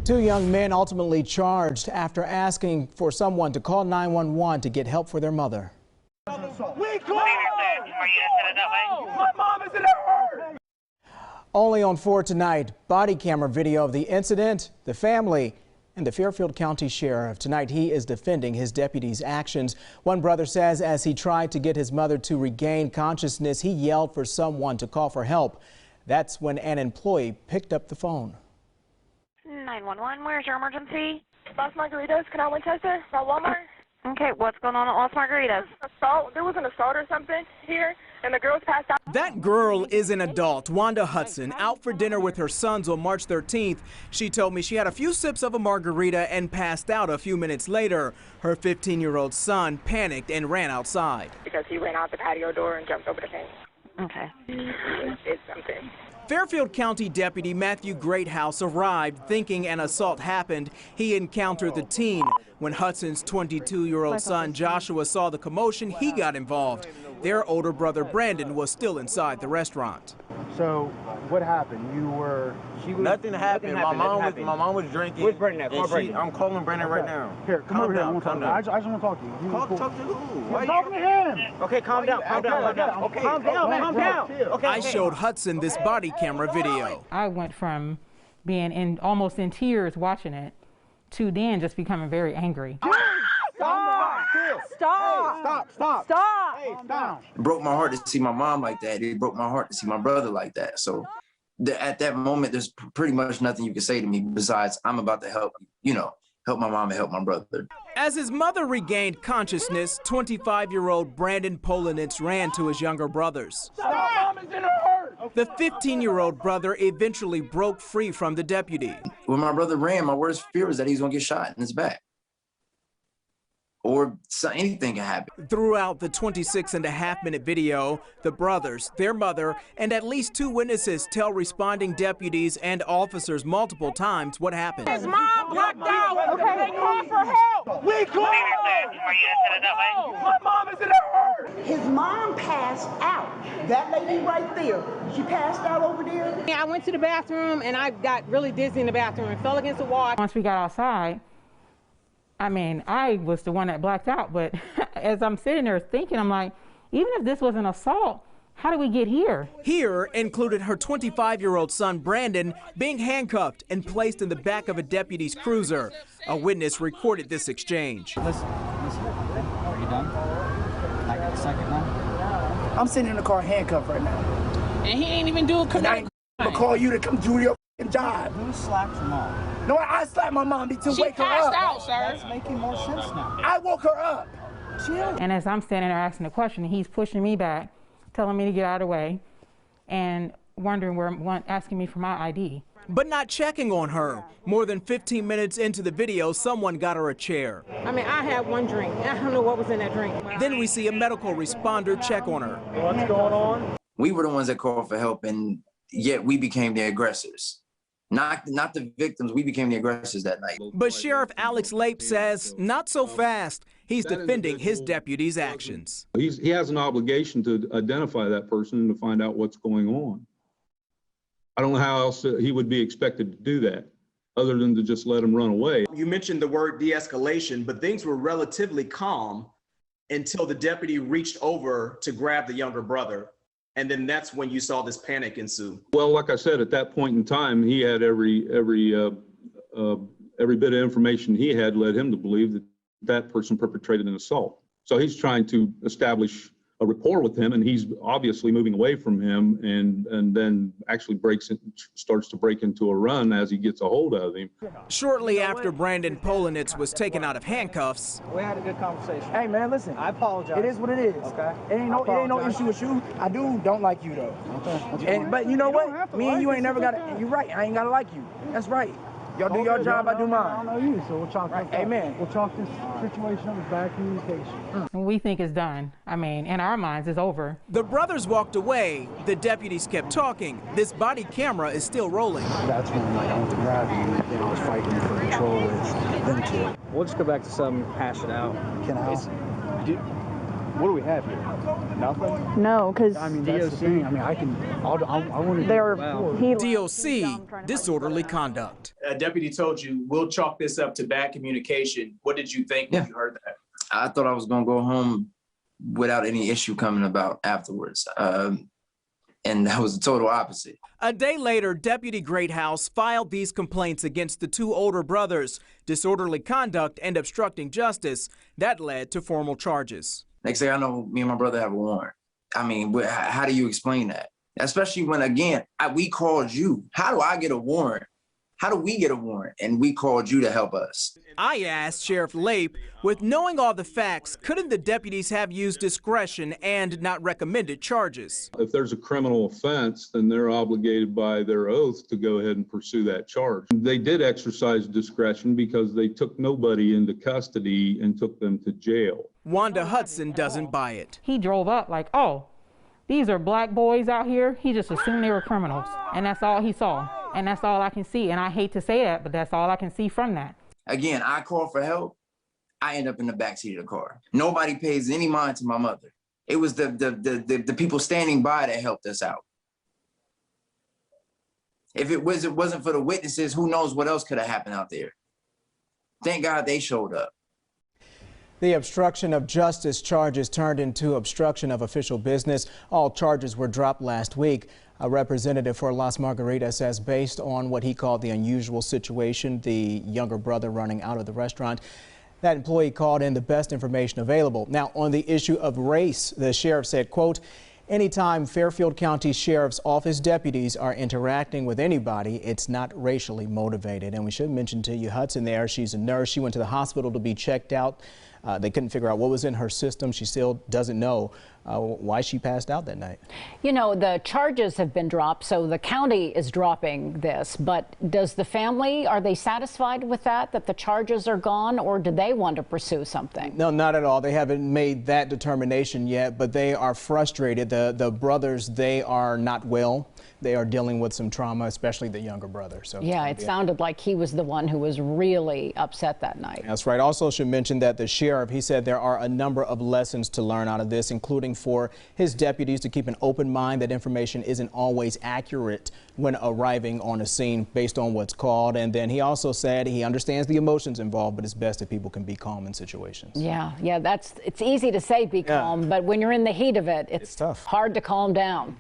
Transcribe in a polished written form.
Two young men ultimately charged after asking for someone to call 911 to get help for their mother. We call! My mom is in her! Only on 4 tonight, body camera video of the incident, the family, and the Fairfield County Sheriff. Tonight, he is defending his deputy's actions. One brother says as he tried to get his mother to regain consciousness, he yelled for someone to call for help. That's when an employee picked up the phone. 911, where's your emergency? Las Margaritas, Canal Winchester, by Walmart. Okay, what's going on at Las Margaritas? Assault. There was an assault or something here, and the girl's passed out. That girl is an adult, Wanda Hudson, out for dinner with her sons on March 13th. She told me she had a few sips of a margarita and passed out a few minutes later. Her 15-year-old son panicked and ran outside. Because he ran out the patio door and jumped over the fence. Okay. He did something. Fairfield County Deputy Matthew Greathouse arrived thinking an assault happened. He encountered the teen. When Hudson's 22-year-old son Joshua saw the commotion, he got involved. Their older brother Brandon was still inside the restaurant. So what happened? Nothing happened. My mom was drinking. Where's Brandon at? I'm calling Brandon right now. Here, come over here. I just want to talk to you. Talk to who? I'm talking to him. Okay, calm down. Calm down. Okay. I showed Hudson this body camera video. I went from being almost in tears watching it to then just becoming very angry. Stop. Hey, stop. It broke my heart to see my mom like that. It broke my heart to see my brother like that. So at that moment, there's pretty much nothing you can say to me besides I'm about to help my mom and help my brother. As his mother regained consciousness, 25-year-old Brandon Polanitz ran to his younger brothers. Mom is in her! The 15-year-old brother eventually broke free from the deputy. When my brother ran, my worst fear was that he was going to get shot in his back. Or anything can happen. Throughout the 26.5-minute video, the brothers, their mother, and at least 2 witnesses tell responding deputies and officers multiple times what happened. His mom blacked out! They called for help! We call! My mom is in her! His mom passed out. That lady right there, she passed out over there. I went to the bathroom and I got really dizzy in the bathroom and fell against the wall. Once we got outside, I was the one that blacked out, but as I'm sitting there thinking, I'm like, even if this was an assault, how did we get here? Here included her 25-year-old son, Brandon, being handcuffed and placed in the back of a deputy's cruiser. A witness recorded this exchange. Listen, are you done? I got a second now? I'm sitting in the car handcuffed right now. And he ain't even do a And I ain't gonna call you to come do your job. Who slapped your mom? No, I slapped my mom to wake her up. She passed out, sir. That's making more sense now. I woke her up. Chill. And as I'm standing there asking the question, he's pushing me back, telling me to get out of the way, and wondering asking me for my ID. But not checking on her. More than 15 minutes into the video, someone got her a chair. I had one drink. I don't know what was in that drink. Then we see a medical responder check on her. What's going on? We were the ones that called for help, and yet we became the aggressors. Not the victims, we became the aggressors that night. But Sheriff Alex Lape says not so fast. He's defending his deputy's actions. He has an obligation to identify that person and to find out what's going on. I don't know how else he would be expected to do that other than to just let him run away. You mentioned the word de-escalation, but things were relatively calm until the deputy reached over to grab the younger brother. And then that's when you saw this panic ensue. Well, like I said, at that point in time, he had every bit of information he had led him to believe that that person perpetrated an assault. So he's trying to establish a rapport with him, and he's obviously moving away from him, and then actually starts to break into a run as he gets a hold of him. Shortly after Brandon Polanitz was taken out of handcuffs, We had a good conversation. Hey man, listen. I apologize. It is what it is. Okay. It ain't no issue with you. I don't like you though. Okay. But you know what? Me and you ain't never gotta. You're right. I ain't gotta like you. That's right. Y'all do your job, I do mine. I don't know you, so we'll chalk this up. Amen. We'll chalk this situation up as bad communication. We think it's done. In our minds, it's over. the brothers walked away. The deputies kept talking. This body camera is still rolling. That's when I went to grab you, and I was fighting for control with them two. We'll just go back to something, hash it out. What do we have here? Nothing? No, because I mean, that's the thing. I mean, I want to they're DOC, disorderly conduct. A deputy told you, we'll chalk this up to bad communication. What did you think when you heard that? I thought I was gonna go home without any issue coming about afterwards. And that was the total opposite. A day later, Deputy Greathouse filed these complaints against the two older brothers, disorderly conduct and obstructing justice. That led to formal charges. Next thing I know, me and my brother have a warrant. I mean, how do you explain that? Especially when, again, we called you. How do I get a warrant? How do we get a warrant? And we called you to help us. I asked Sheriff Lape, with knowing all the facts, couldn't the deputies have used discretion and not recommended charges? If there's a criminal offense, then they're obligated by their oath to go ahead and pursue that charge. They did exercise discretion because they took nobody into custody and took them to jail. Wanda Hudson doesn't buy it. He drove up like, oh, these are black boys out here. He just assumed they were criminals, and that's all he saw. And that's all I can see. And I hate to say that, but that's all I can see from that. Again, I call for help. I end up in the backseat of the car. Nobody pays any mind to my mother. It was the people standing by that helped us out. If it wasn't for the witnesses, who knows what else could have happened out there. Thank God they showed up. The obstruction of justice charges turned into obstruction of official business. All charges were dropped last week. A representative for Las Margaritas says based on what he called the unusual situation, the younger brother running out of the restaurant, that employee called in the best information available. Now, on the issue of race, the sheriff said, quote, anytime Fairfield County Sheriff's Office deputies are interacting with anybody, it's not racially motivated. And we should mention to you Hudson there. She's a nurse. She went to the hospital to be checked out. They couldn't figure out what was in her system. She still doesn't know why she passed out that night. You know, the charges have been dropped, so the county is dropping this. But does the family, are they satisfied with that the charges are gone, or do they want to pursue something? No, not at all. They haven't made that determination yet, but they are frustrated. The brothers, they are not well. They are dealing with some trauma, especially the younger brother. So yeah, it sounded like he was the one who was really upset that night. That's right. Also should mention that the sheriff, he said there are a number of lessons to learn out of this, including for his deputies to keep an open mind that information isn't always accurate when arriving on a scene based on what's called. And then he also said he understands the emotions involved, but it's best that people can be calm in situations. Yeah, it's easy to say be calm, but when you're in the heat of it, it's tough. Hard to calm down.